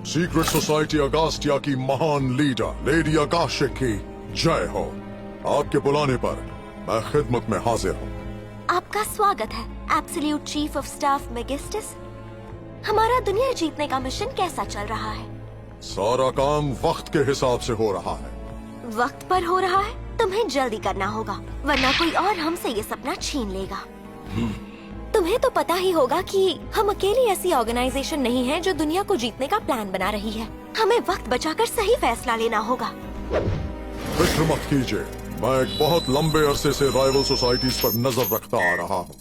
Secret society अगास्टिया की महान leader lady अगाशिक की जय हो। आपके बुलाने पर मैं खिदमत में हाजिर हूँ। आपका स्वागत है एब्सोल्यूट चीफ ऑफ स्टाफ मेगिस्टस। हमारा दुनिया जीतने का मिशन कैसा चल रहा है? सारा काम वक्त के हिसाब से हो रहा है। वक्त पर हो रहा है? तुम्हें जल्दी करना होगा, वरना कोई और हमसे ये सपना छीन लेगा। तुम्हें तो पता ही होगा कि हम अकेली ऐसी ऑर्गेनाइजेशन नहीं है जो दुनिया को जीतने का प्लान बना रही है। हमें वक्त बचाकर सही फैसला लेना होगा। फिक्र मत कीजिए, मैं एक बहुत लंबे अरसे से राइवल सोसाइटीज पर नजर रखता आ रहा हूँ।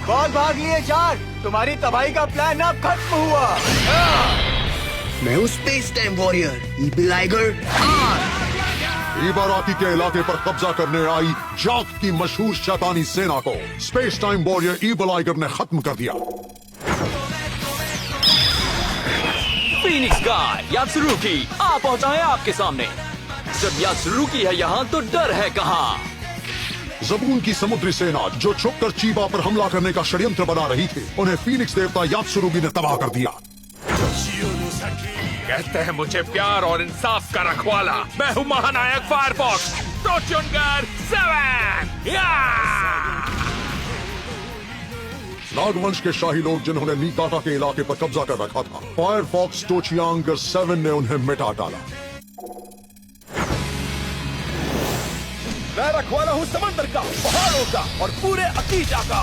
बहुत भाग लिए चार, तुम्हारी तबाही का प्लान अब खत्म हुआ। मैं हूँ स्पेस टाइम वॉरियर ईविल आइगर आर। इबाराकी के इलाके पर कब्जा करने आई जाक की मशहूर शैतानी सेना को space time warrior evil Iger ने खत्म कर दिया। फीनिक्स गाय यात्सुरुकी आ पहुंचा है आपके सामने। जब यात्सुरुकी है यहाँ तो डर है कहाँ? ज़बून की समुद्री सेना जो छुपकर चीबा पर हमला करने का षड्यंत्र बना रही थी, उन्हें फीनिक्स देवता यात्सुरुगी ने तबाह कर दिया। कहते हैं मुझे प्यार और इंसाफ का रखवाला। मैं हूँ महानायक फायरफॉक्स टोचुनगर 7। नागवंश के शाही लोग जिन्होंने नीकाटा के इलाके पर कब्जा कर रखा था, फायरफॉक्स टोचियांगर 7 ने उन्हें मिटा डाला। मैं रखवाला हूँ समंदर का, पहाड़ों का और पूरे अकीजा का।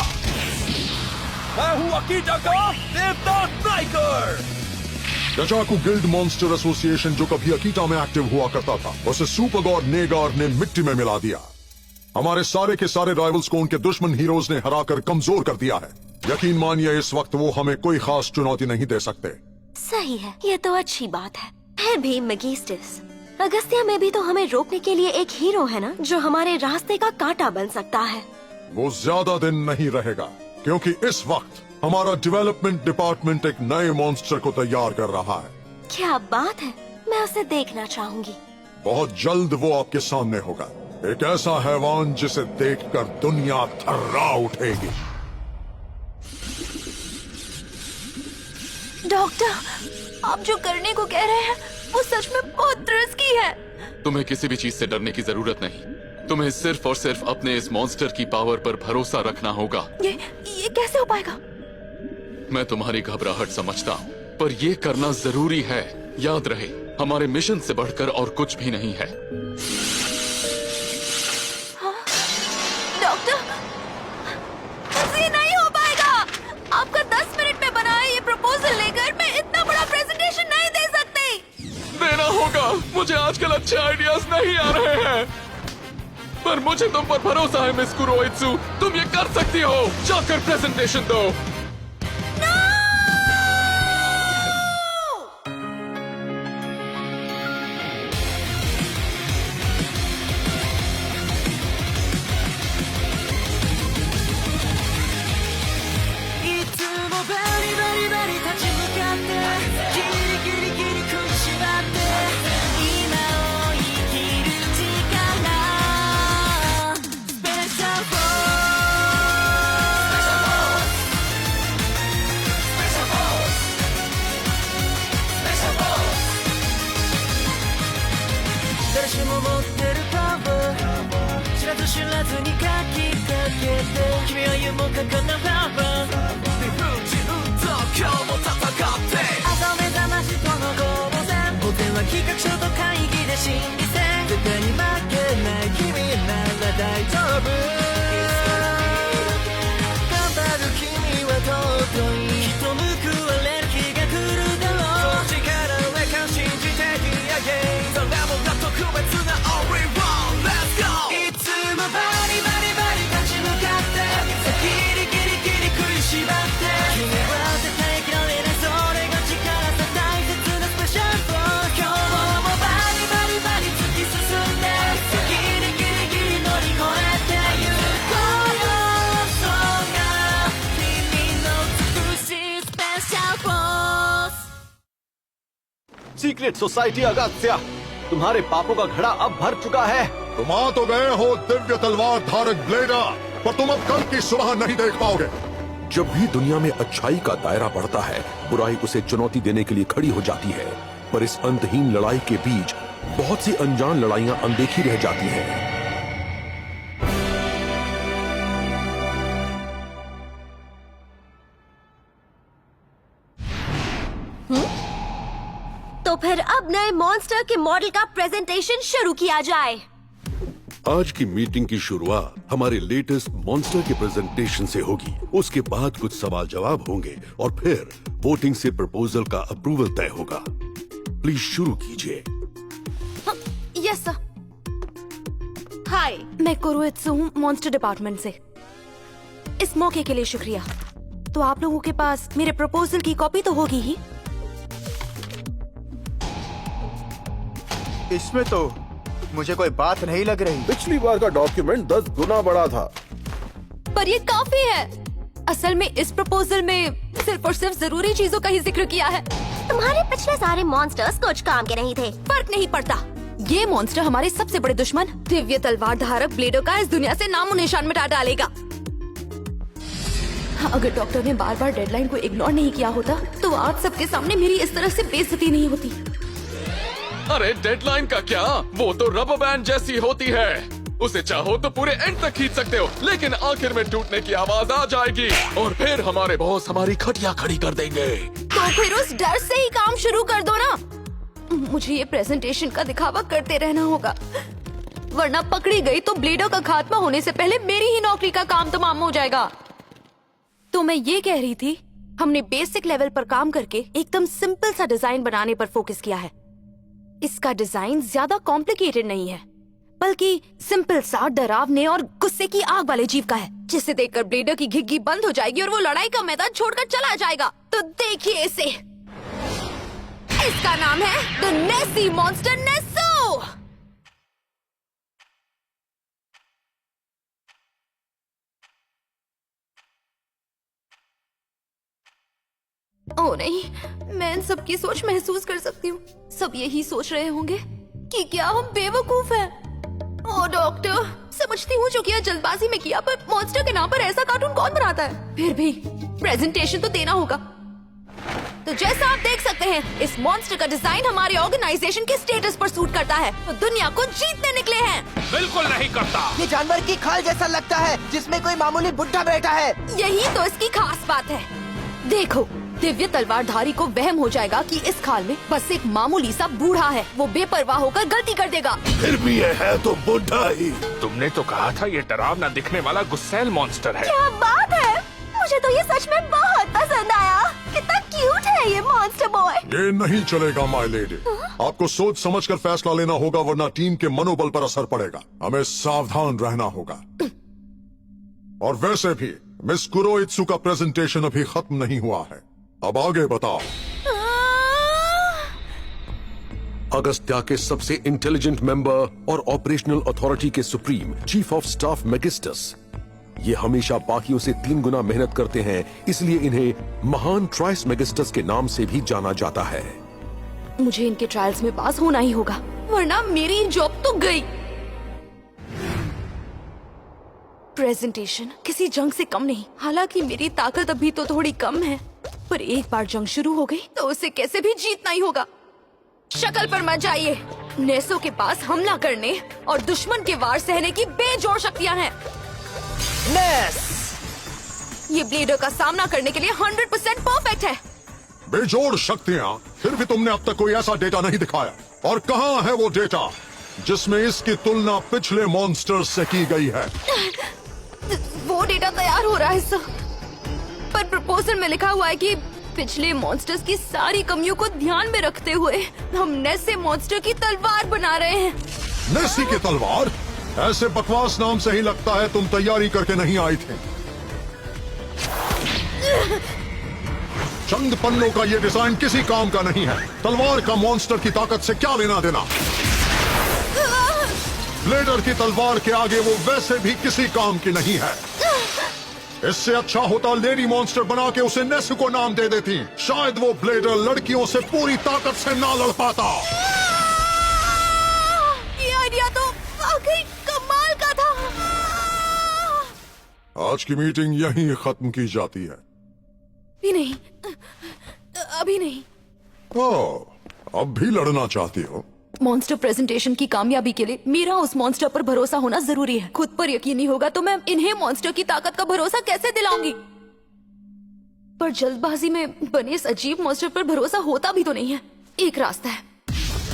मैं हूँ अकीजा का देवता स्ट्राइकर। डजाकू गिल्ड मॉन्स्टर एसोसिएशन जो कभी अकीटा में एक्टिव हुआ करता था, उसे सुपर गॉड नेगार ने मिट्टी में मिला दिया। हमारे सारे के सारे राइवल्स को उनके दुश्मन हीरोज ने हराकर कमजोर कर दिया है। यकीन मानिए इस वक्त वो हमें कोई खास चुनौती नहीं दे सकते। सही है, ये तो अच्छी बात है। फिर भी मेगिस्टस, अगस्त्या में भी तो हमें रोकने के लिए एक हीरो है ना, जो हमारे रास्ते का कांटा बन सकता है। वो ज्यादा दिन नहीं रहेगा, क्योंकि इस वक्त हमारा डेवलपमेंट डिपार्टमेंट एक नए मॉन्स्टर को तैयार कर रहा है। क्या बात है, मैं उसे देखना चाहूंगी। बहुत जल्द वो आपके सामने होगा, एक ऐसा हैवान जिसे देखकर दुनिया थर्रा उठेगी। डॉक्टर, आप जो करने को कह रहे हैं वो सच में बहुत रिस्की है। तुम्हें किसी भी चीज से डरने की जरूरत नहीं। तुम्हें सिर्फ और सिर्फ अपने इस मॉन्स्टर की पावर पर भरोसा रखना होगा। ये कैसे हो पाएगा? मैं तुम्हारी घबराहट समझता हूँ, पर ये करना जरूरी है। याद रहे, हमारे मिशन से बढ़कर और कुछ भी नहीं है। हाँ? डॉक्टर, मुझसे नहीं हो पाएगा। आपका 10 मिनट में बनाया ये प्रपोजल लेकर मैं इतना बड़ा प्रेजेंटेशन नहीं दे सकती। देना होगा। मुझे आजकल अच्छे आइडियाज नहीं आ रहे हैं, पर मुझे तुम पर भरोसा है मिस कुरोइत्सु। तुम ये कर सकती हो। जाकर प्रेजेंटेशन दो।知らずに書きかけて君は夢もかかなラバー理不尽と今日も戦って朝目覚ましとの攻防戦お電話企画書と会議で心理戦絶対に負けない君なら大丈夫頑張る君は尊いきっと報われる日が来るだろう力上か信じてき上げそれもが特別な Only One Let's go いつもバリバリバリ立ち向かってギリギリギリ食いしばって君は絶対嫌われないそれが力さ大切なスペシャルフォー今日もバリバリバリ突き進んでギリギリギリ乗り越えてゆこうよそうが君の美しいスペシャルフォースसीक्रेट सोसाइटी अगस्त्या, तुम्हारे पापों का घड़ा अब भर चुका है। तुम आ तो गए हो दिव्य तलवार धारक ब्लेडर, पर तुम अब कल की सुबह नहीं देख पाओगे। जब भी दुनिया में अच्छाई का दायरा बढ़ता है, बुराई उसे चुनौती देने के लिए खड़ी हो जाती है। पर इस अंतहीन लड़ाई के बीच बहुत सी अनजान लड़ाइयां अनदेखी रह जाती हैं। तो फिर अब नए मॉन्स्टर के मॉडल का प्रेजेंटेशन शुरू किया जाए। आज की मीटिंग की शुरुआत हमारे लेटेस्ट मॉन्स्टर के प्रेजेंटेशन से होगी। उसके बाद कुछ सवाल जवाब होंगे और फिर वोटिंग से प्रपोजल का अप्रूवल तय होगा। प्लीज शुरू कीजिए। Yes sir. हाय, मैं कुरुइत्सु हूँ मॉन्स्टर डिपार्टमेंट से। इस मौके के लिए शुक्रिया। तो आप लोगों के पास मेरे प्रपोजल की कॉपी तो होगी ही। इसमें तो मुझे कोई बात नहीं लग रही। पिछली बार का डॉक्यूमेंट 10 गुना बड़ा था। पर ये काफी है। असल में इस प्रपोजल में सिर्फ और सिर्फ जरूरी चीजों का ही जिक्र किया है। तुम्हारे पिछले सारे मॉन्स्टर्स कुछ काम के नहीं थे। फर्क नहीं पड़ता। ये मॉन्स्टर हमारे सबसे बड़े दुश्मन दिव्य तलवार धारक ब्लेडो का इस दुनिया से नामो निशान मिटा डालेगा। अगर डॉक्टर ने बार बार डेडलाइन को इग्नोर नहीं किया होता तो आज सबके सामने मेरी इस तरह से बेइज्जती नहीं होती। अरे डेडलाइन का क्या, वो तो रबर बैंड जैसी होती है। उसे चाहो तो पूरे एंड तक खींच सकते हो, लेकिन आखिर में टूटने की आवाज आ जाएगी और फिर हमारे बॉस हमारी खटिया खड़ी कर देंगे। तो फिर उस डर से ही काम शुरू कर दो ना। मुझे ये प्रेजेंटेशन का दिखावा करते रहना होगा, वरना पकड़ी गई तो ब्लेडो का खात्मा होने से पहले मेरी ही नौकरी का काम तमाम हो जाएगा। तो मैं ये कह रही थी, हमने बेसिक लेवल पर काम करके एकदम सिंपल सा डिजाइन बनाने पर फोकस किया है। इसका डिजाइन ज्यादा कॉम्प्लिकेटेड नहीं है, बल्कि सिंपल सा डरावने और गुस्से की आग वाले जीव का है, जिसे देखकर ब्लेडो की घिग्गी बंद हो जाएगी और वो लड़ाई का मैदान छोड़कर चला जाएगा। तो देखिए इसे। इसका नाम है द नेसी मॉन्स्टर नेसो। ओ नहीं, मैं इन सब की सोच महसूस कर सकती हूँ। सब यही सोच रहे होंगे कि क्या हम बेवकूफ हैं। ओ डॉक्टर, समझती हूँ जो किया जल्दबाजी में किया, पर मॉन्स्टर के नाम पर ऐसा कार्टून कौन बनाता है। फिर भी प्रेजेंटेशन तो देना होगा। तो जैसा आप देख सकते हैं, इस मॉन्स्टर का डिजाइन हमारे ऑर्गेनाइजेशन के स्टेटस पर सूट करता है। तो दुनिया को जीतने निकले हैं। बिल्कुल नहीं करता। ये जानवर की खाल जैसा लगता है जिसमें कोई मामूली बुड्ढा बैठा है। यही तो इसकी खास बात है। देखो, दिव्य तलवारधारी को वहम हो जाएगा कि इस खाल में बस एक मामूली सा बूढ़ा है। वो बेपरवाह होकर गलती कर देगा। फिर भी ये है तो बुढ़ा ही। तुमने तो कहा था ये डरावना दिखने वाला गुस्सैल मॉन्स्टर है। क्या बात है, मुझे तो ये सच में बहुत पसंद आया। कितना क्यूट है ये मॉन्स्टर बॉय। ये नहीं चलेगा माय लेडी। आपको सोच समझकर फैसला लेना होगा, वरना टीम के मनोबल पर असर पड़ेगा। हमें सावधान रहना होगा। और वैसे भी मिस कुरोइत्सु का प्रेजेंटेशन अभी खत्म नहीं हुआ है। अब आगे बताओ। अगस्त्या के सबसे इंटेलिजेंट मेंबर और ऑपरेशनल अथॉरिटी के सुप्रीम चीफ ऑफ स्टाफ मैगिस्टस, ये हमेशा बाकियों से 3 गुना मेहनत करते हैं, इसलिए इन्हें महान ट्राइस मैगिस्टस के नाम से भी जाना जाता है। मुझे इनके ट्रायल्स में पास होना ही होगा, वरना मेरी जॉब तो गई। प्रेजेंटेशन किसी जंग से कम नहीं। हालांकि मेरी ताकत अभी तो थोड़ी कम है, पर एक बार जंग शुरू हो गई तो उसे कैसे भी जीतना ही होगा। शक्ल पर मत जाइए। नेसो के पास हमला करने और दुश्मन के वार सहने की बेजोड़ शक्तियां हैं। नेस, ये ब्लेडो का सामना करने के लिए 100% परफेक्ट है। बेजोड़ शक्तियां? फिर भी तुमने अब तक कोई ऐसा डेटा नहीं दिखाया। और कहाँ है वो डेटा जिसमें इसकी तुलना पिछले मॉन्स्टर्स से की गई है? वो डेटा तैयार हो रहा है सर, पर प्रपोजल में लिखा हुआ है कि पिछले मॉन्स्टर्स की सारी कमियों को ध्यान में रखते हुए हम नेसे मॉन्स्टर की तलवार बना रहे हैं। नेसी की तलवार? ऐसे बकवास नाम से ही लगता है तुम तैयारी करके नहीं आई थे। चंद पन्नों का ये डिजाइन किसी काम का नहीं है। तलवार का मॉन्स्टर की ताकत से क्या लेना देना? ब्लेडर की तलवार के आगे वो वैसे भी किसी काम की नहीं है। इससे अच्छा होता लेडी मॉन्स्टर बना के उसे नेस को नाम दे देती। शायद वो ब्लेडर लड़कियों से पूरी ताकत से ना लड़ पाता। ये आइडिया तो आखिर कमाल का था। आज की मीटिंग यहीं खत्म की जाती है। भी नहीं, अभी नहीं। ओह, अब भी लड़ना चाहती हो? मॉन्स्टर प्रेजेंटेशन की कामयाबी के लिए मेरा उस मॉन्स्टर पर भरोसा होना जरूरी है। खुद पर यकीन नहीं होगा तो मैं इन्हें मॉन्स्टर की ताकत का भरोसा कैसे दिलाऊंगी? पर जल्दबाजी में बने इस अजीब मॉन्स्टर पर भरोसा होता भी तो नहीं है। एक रास्ता है,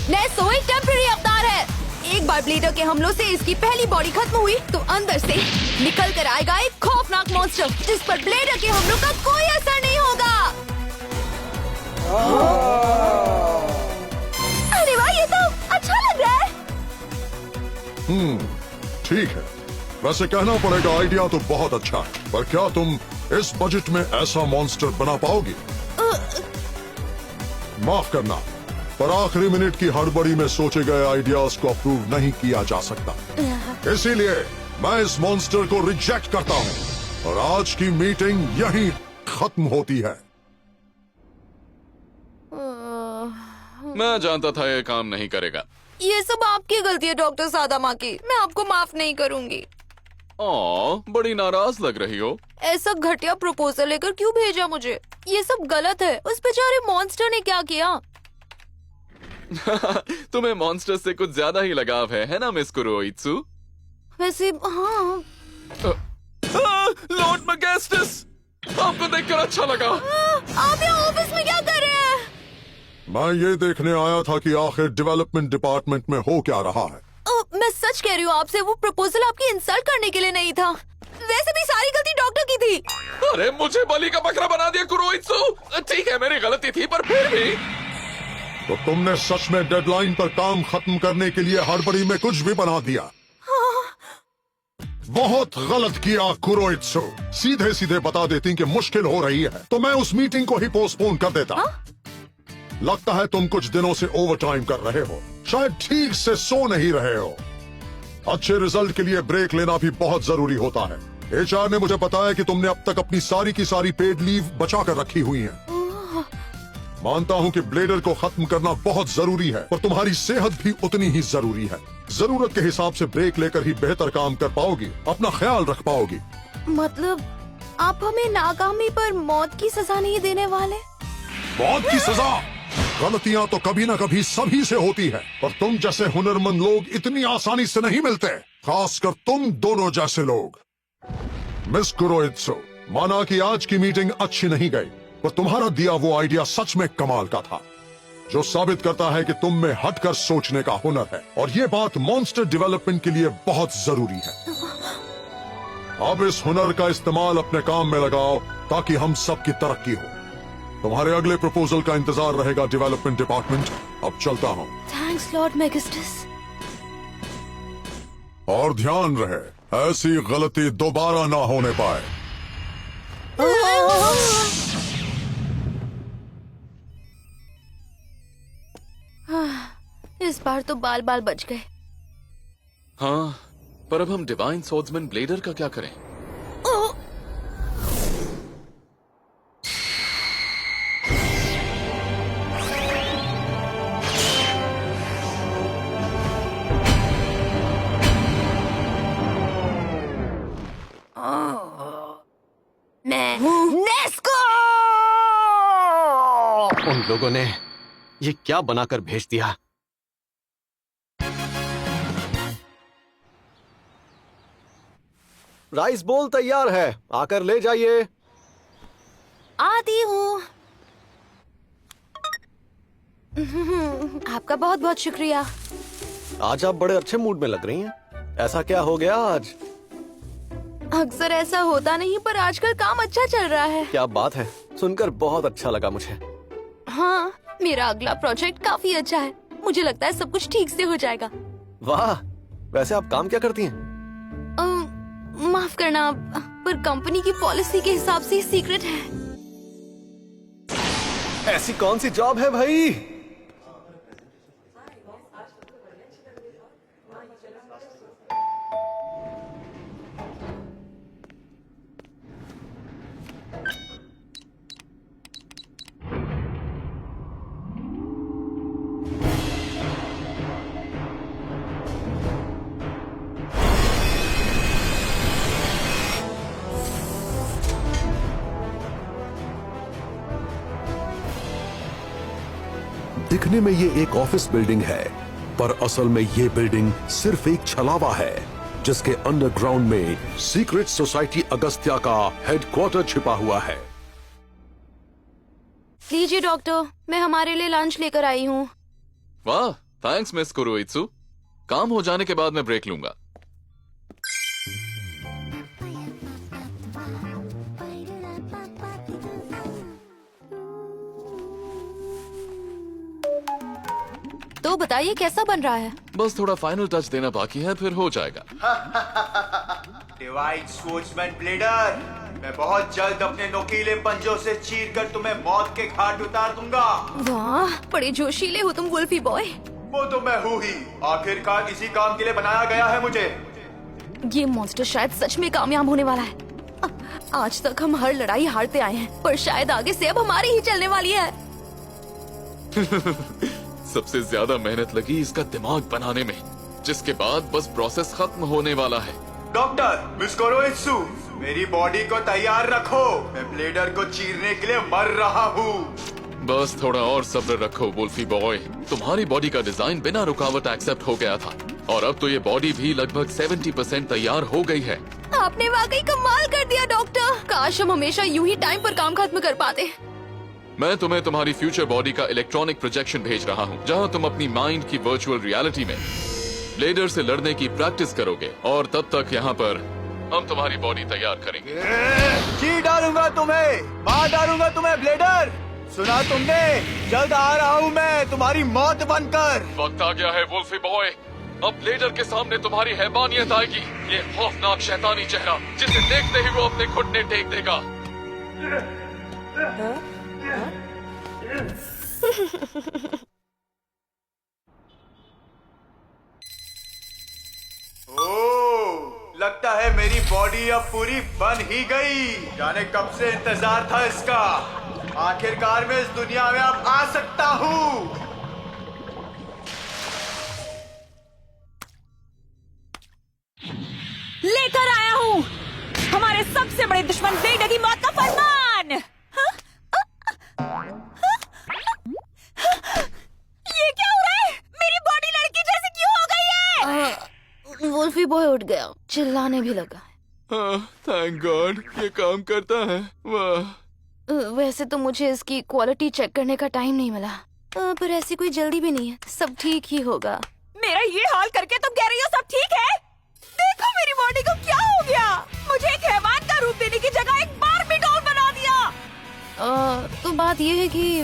नेस्टो एक टेम्परेरी अवतार है। एक बार ब्लेडर के हमलों से इसकी पहली बॉडी खत्म हुई तो अंदर से निकल कर आएगा एक खौफनाक मॉन्स्टर जिस पर ब्लेडर के हमलों का कोई असर नहीं होगा। अरे वाह, ये तो अच्छा लग रहा है। ठीक है, वैसे कहना पड़ेगा आइडिया तो बहुत अच्छा है, पर क्या तुम इस बजट में ऐसा मॉन्स्टर बना पाओगी? माफ करना, पर आखिरी मिनट की हड़बड़ी में सोचे गए आइडियाज को अप्रूव नहीं किया जा सकता। इसीलिए मैं इस मॉन्स्टर को रिजेक्ट करता हूँ और आज की मीटिंग यहीं खत्म होती है। मैं जानता था ये काम नहीं करेगा। ये सब आपकी गलती है डॉक्टर सादामा की। मैं आपको माफ नहीं करूंगी। बड़ी नाराज लग रही हो। ऐसा घटिया प्रपोजल लेकर क्यों भेजा मुझे? ये सब गलत है। उस बेचारे मॉन्स्टर ने क्या किया? तुम्हें मॉन्स्टर से कुछ ज्यादा ही लगाव है ना मिस कुरोइत्सु? वैसे हाँ। लॉर्ड मैगेस्टिस, आपको देखकर अच्छा लगा। आप यहाँ ऑफिस में क्या कर रहे हैं? मैं ये देखने आया था कि आखिर डेवलपमेंट डिपार्टमेंट में हो क्या रहा है। मैं सच कह रही हूँ आपसे, वो प्रपोजल आपकी इंसल्ट करने के लिए नहीं था। वैसे भी सारी गलती डॉक्टर की थी। अरे मुझे बलि का बकरा बना दिया कुरोइत्सु। ठीक है, मेरी गलती थी, पर फिर भी। तो तुमने सच में डेडलाइन पर काम खत्म करने के लिए हड़बड़ी में कुछ भी बना दिया। बहुत गलत किया कुरोइत्सु। सीधे सीधे बता देती कि मुश्किल हो रही है तो मैं उस मीटिंग को ही पोस्टपोन कर देता। लगता है तुम कुछ दिनों से ओवरटाइम कर रहे हो, शायद ठीक से सो नहीं रहे हो। अच्छे रिजल्ट के लिए ब्रेक लेना भी बहुत जरूरी होता है। एचआर ने मुझे बताया कि तुमने अब तक अपनी सारी की सारी पेड लीव बचा कर रखी हुई है। मानता हूं कि ब्लेडर को खत्म करना बहुत जरूरी है, पर तुम्हारी सेहत भी उतनी ही जरूरी है। जरूरत के हिसाब से ब्रेक लेकर ही बेहतर काम कर पाओगी, अपना ख्याल रख पाओगी। मतलब आप हमें नाकामी पर मौत की सजा नहीं देने वाले? मौत की सजा? गलतियां तो कभी ना कभी सभी से होती है, पर तुम जैसे हुनरमंद लोग इतनी आसानी से नहीं मिलते, खासकर तुम दोनों जैसे लोग। मिस कुरोइत्सु, माना कि आज की मीटिंग अच्छी नहीं गई, पर तुम्हारा दिया वो आइडिया सच में कमाल का था, जो साबित करता है कि तुम में हटकर सोचने का हुनर है, और ये बात मॉन्स्टर डेवलपमेंट के लिए बहुत जरूरी है। अब इस हुनर का इस्तेमाल अपने काम में लगाओ ताकि हम सबकी तरक्की हो। तुम्हारे अगले प्रपोजल का इंतजार रहेगा डेवलपमेंट डिपार्टमेंट। अब चलता हूँ। Thanks lord Magistus. और ध्यान रहे, ऐसी गलती दोबारा ना होने पाए। इस बार तो बाल बाल बच गए। हाँ, पर अब हम डिवाइन स्वॉर्ड्समैन ब्लेडर का क्या करें? उन लोगों ने ये क्या बनाकर भेज दिया? राइस बोल तैयार है, आकर ले जाइए। आती हूँ। आपका बहुत बहुत शुक्रिया। आज आप बड़े अच्छे मूड में लग रही हैं। ऐसा क्या हो गया आज? अक्सर ऐसा होता नहीं, पर आजकल काम अच्छा चल रहा है। क्या बात है, सुनकर बहुत अच्छा लगा मुझे। हाँ, मेरा अगला प्रोजेक्ट काफी अच्छा है। मुझे लगता है सब कुछ ठीक से हो जाएगा। वाह, वैसे आप काम क्या करती हैं? माफ करना, पर कंपनी की पॉलिसी के हिसाब से सीक्रेट है। ऐसी कौन सी जॉब है भाई? दिखने में ये एक ऑफिस बिल्डिंग है, पर असल में ये बिल्डिंग सिर्फ एक छलावा है जिसके अंडरग्राउंड में सीक्रेट सोसाइटी अगस्त्या का हेडक्वार्टर छिपा हुआ है। लीजिए डॉक्टर, मैं हमारे लिए लंच लेकर आई हूँ। वाह, थैंक्स मिस कुरोइत्सु। काम हो जाने के बाद मैं ब्रेक लूंगा। तो बताइए कैसा बन रहा है? बस थोड़ा फाइनल टच देना बाकी है, फिर हो जाएगा। डिवाइन स्पोर्ट्समैन ब्लेडर, मैं बहुत जल्द अपने नोकीले पंजों से चीरकर तुम्हें मौत के घाट उतार दूंगा। वाह, बड़े जोशीले हो तुम वुल्फी बॉय। वो तो मैं हूँ ही, आखिरकार इसी काम के लिए बनाया गया है मुझे। ये मॉन्स्टर शायद सच में कामयाब होने वाला है। आज तक हम हर लड़ाई हारते आए हैं, पर शायद आगे से अब हमारी ही चलने वाली है। सबसे ज्यादा मेहनत लगी इसका दिमाग बनाने में, जिसके बाद बस प्रोसेस खत्म होने वाला है। डॉक्टर मिस कुरोइत्सु, मेरी बॉडी को तैयार रखो, मैं ब्लेडर को चीरने के लिए मर रहा हूँ। बस थोड़ा और सब्र रखो वुल्फी बॉय। तुम्हारी बॉडी का डिजाइन बिना रुकावट एक्सेप्ट हो गया था, और अब तो ये बॉडी भी लगभग 70% तैयार हो गई है। आपने वाकई कमाल कर दिया डॉक्टर। काश हम हमेशा यूं ही टाइम पर काम खत्म कर पाते। मैं तुम्हें तुम्हारी फ्यूचर बॉडी का इलेक्ट्रॉनिक प्रोजेक्शन भेज रहा हूँ, जहाँ तुम अपनी माइंड की वर्चुअल रियलिटी में ब्लेडर से लड़ने की प्रैक्टिस करोगे, और तब तक यहाँ पर हम तुम्हारी बॉडी तैयार करेंगे। जी डालूंगा तुम्हें, मार डालूंगा तुम्हें ब्लेडर। सुना तुमने, जल्द आ रहा हूँ मैं तुम्हारी मौत बनकर। वक्त आ गया है वुल्फी बॉय, अब ब्लेडर के सामने तुम्हारी हैवानियत आएगी। ये खौफनाक शैतानी चेहरा जिसे देखते ही वो अपने घुटने टेक देगा। ओह, लगता है मेरी बॉडी अब पूरी बन ही गई। जाने कब से इंतजार था इसका। आखिरकार मैं इस दुनिया में अब आ सकता हूँ। लेकर आया हूँ हमारे सबसे बड़े दुश्मन ब्लेडर की मौत का फरमान। ये क्या हो रहा है? मेरी बॉडी लड़की जैसी क्यों हो गई है? वुल्फी बॉय उठ गया, चिल्लाने भी लगा। थैंक गॉड, ये काम करता है। वाह। वैसे तो मुझे इसकी क्वालिटी चेक करने का टाइम नहीं मिला, पर ऐसी कोई जल्दी भी नहीं है, सब ठीक ही होगा। मेरा ये हाल करके तुम कह रही हो सब ठीक है? देखो मेरी बॉडी को क्या हो गया। मुझे एक हैवान का रूप देने की जगह एक बार्बी डॉल बना दिया। तो बात ये है कि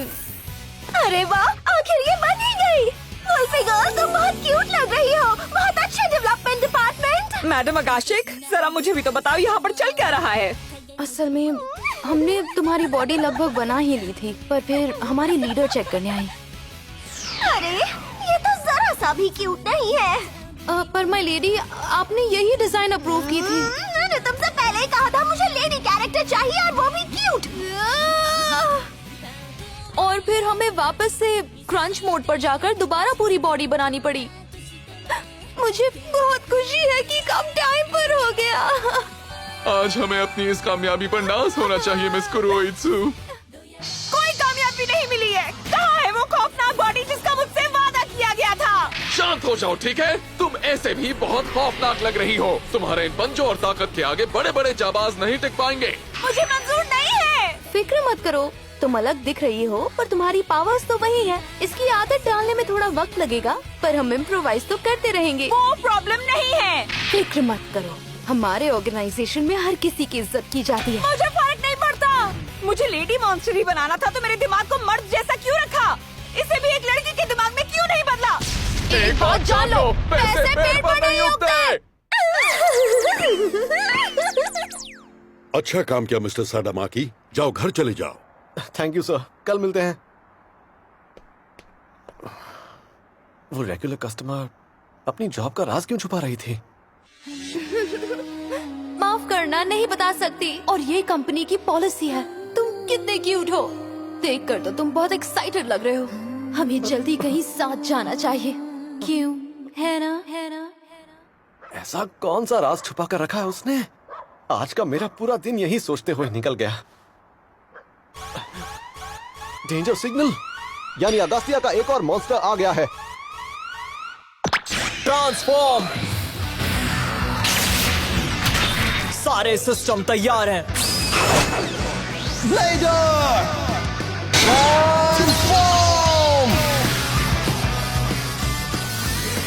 अरे वाह, आखिर ये बन ही गई। वुल्फी गर्ल, तुम बहुत क्यूट लग रही हो। बहुत अच्छा डेवलपमेंट डिपार्टमेंट। मैडम अगाशिक, जरा मुझे भी तो बताओ यहाँ पर चल क्या रहा है? असल में हमने तुम्हारी बॉडी लगभग बना ही ली थी, पर फिर हमारी लीडर चेक करने आई। अरे ये तो जरा सा भी क्यूट नहीं है। पर माय लेडी, आपने यही डिजाइन अप्रूव की थी। मैंने तुमसे पहले ही कहा था मुझे लेडी कैरेक्टर चाहिए, और वो भी क्यूट। और फिर हमें वापस से क्रंच मोड पर जाकर दोबारा पूरी बॉडी बनानी पड़ी। मुझे बहुत खुशी है कि कम टाइम पर हो गया। आज हमें अपनी इस कामयाबी पर नाज होना चाहिए मिस कुरोइत्सु। कोई कामयाबी नहीं मिली है। कहाँ है वो खौफनाक बॉडी जिसका मुझसे वादा किया गया था? शांत हो जाओ, ठीक है? तुम ऐसे भी बहुत खौफनाक लग रही हो। तुम्हारे इन पंजों और ताकत के आगे बड़े बड़े जाबाज नहीं टिक पाएंगे। मुझे मंजूर नहीं है। फिक्र मत करो, तुम अलग दिख रही हो पर तुम्हारी पावर्स तो वही है। इसकी आदत डालने में थोड़ा वक्त लगेगा, पर हम इम्प्रोवाइज तो करते रहेंगे। वो प्रॉब्लम नहीं है। फिक्र मत करो, हमारे ऑर्गेनाइजेशन में हर किसी की इज्जत की जाती है। मुझे फर्क नहीं पड़ता। मुझे लेडी मॉन्स्टर ही बनाना था, तो मेरे दिमाग को मर्द जैसा क्यों रखा? इसे भी एक लड़की के दिमाग में क्यों नहीं बदला? एक बात जान लो, पैसे पेट पर नहीं उगते। अच्छा काम किया मिस्टर साडामाकी, जाओ घर चले जाओ। थैंक यू सर, कल मिलते हैं। वो रेगुलर कस्टमर अपनी जॉब का राज क्यों छुपा रही थी? माफ करना, नहीं बता सकती, और ये कंपनी की पॉलिसी है। तुम कितने क्यूट हो, देखकर तो तुम बहुत एक्साइटेड लग रहे हो। हमें जल्दी कहीं साथ जाना चाहिए, क्यों? है ना? है ना? ऐसा कौन सा राज छुपा कर रखा है उसने? आज का मेरा पूरा दिन यही सोचते हुए निकल गया। Danger signal. यानी अगस्तिया का एक और मॉन्स्टर आ गया है। ट्रांसफॉर्म। सारे सिस्टम तैयार हैं। Bladder transform.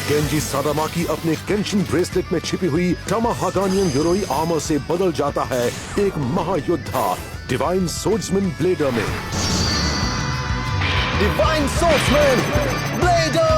केंजी सादामाकी अपने केंशिन ब्रेसलेट में छिपी हुई टमाहागानियन योरोई आर्मर से बदल जाता है एक महायोद्धा डिवाइन सोर्ड्समैन ब्लेडर में। Divine swordsman blader.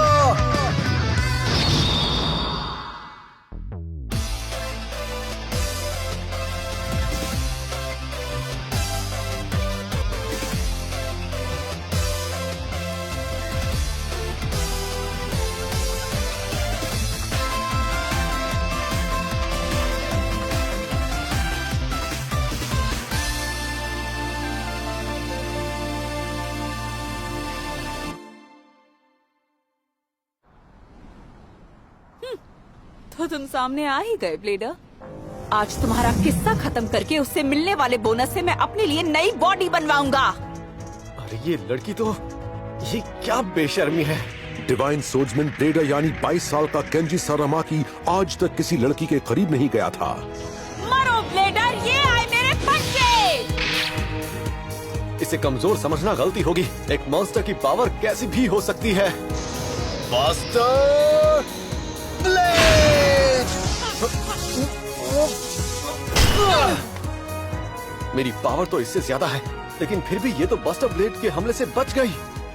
तो तुम सामने आ ही गए ब्लेडर। आज तुम्हारा किस्सा खत्म करके उससे मिलने वाले बोनस से मैं अपने लिए नई बॉडी बनवाऊंगा। अरे ये लड़की तो, ये क्या बेशर्मी है। डिवाइन सोर्ड्समैन ब्लेडर यानी 22 साल का केंजी सादामाकी आज तक किसी लड़की के करीब नहीं गया था। मरो ब्लेडर, ये आए मेरे पंचे। इसे कमजोर समझना गलती होगी। एक मॉन्स्टर की पावर कैसी भी हो सकती है। Master blade. मेरी पावर तो इससे ज्यादा है, लेकिन फिर भी ये तो बस्टर ब्लेड के हमले से बच गई।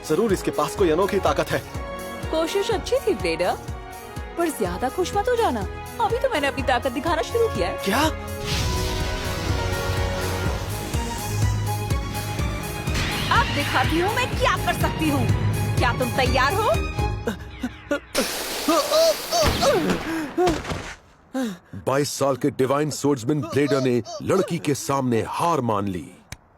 जरूर इसके पास कोई अनोखी ताकत है। कोशिश अच्छी थी ब्लेडर, पर ज्यादा खुश मत हो जाना। अभी तो मैंने अपनी ताकत दिखाना शुरू किया है। क्या? अब दिखाती हूँ मैं क्या कर सकती हूँ। क्या तुम तैयार हो? 22 साल के डिवाइन सोर्ड्समैन ब्लेडर ने लड़की के सामने हार मान ली।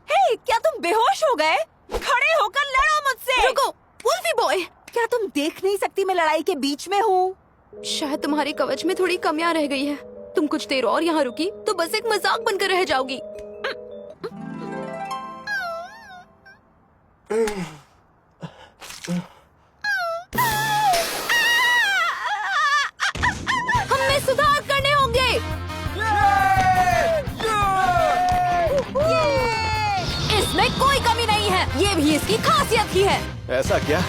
हे, क्या तुम बेहोश हो गए? खड़े होकर लड़ो मुझसे। रुको, वुल्फी बॉय। क्या तुम देख नहीं सकती मैं लड़ाई के बीच में हूँ? शायद तुम्हारी कवच में थोड़ी कमियां रह गई है। तुम कुछ देर और यहाँ रुकी तो बस एक मजाक बनकर रह जाओगी। हमें सुधार करने होंगे। इसमें कोई कमी नहीं है, ये भी इसकी खासियत ही है। ऐसा क्या?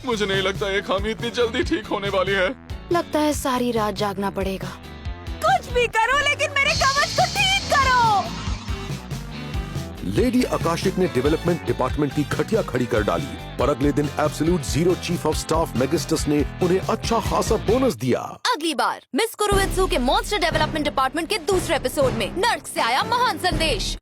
मुझे नहीं लगता ये खामी इतनी जल्दी ठीक होने वाली है। लगता है सारी रात जागना पड़ेगा। कुछ भी करो, लेकिन मेरे कवच को ठीक करो। लेडी आकाशिक ने डेवलपमेंट डिपार्टमेंट की खटिया खड़ी कर डाली, पर अगले दिन absolute zero chief of staff Magistus ने उन्हें अच्छा खासा बोनस दिया। अगली बार मिस कुरुवित्सु के मॉन्स्टर डेवलपमेंट डिपार्टमेंट के दूसरे एपिसोड में नर्क से आया महान संदेश।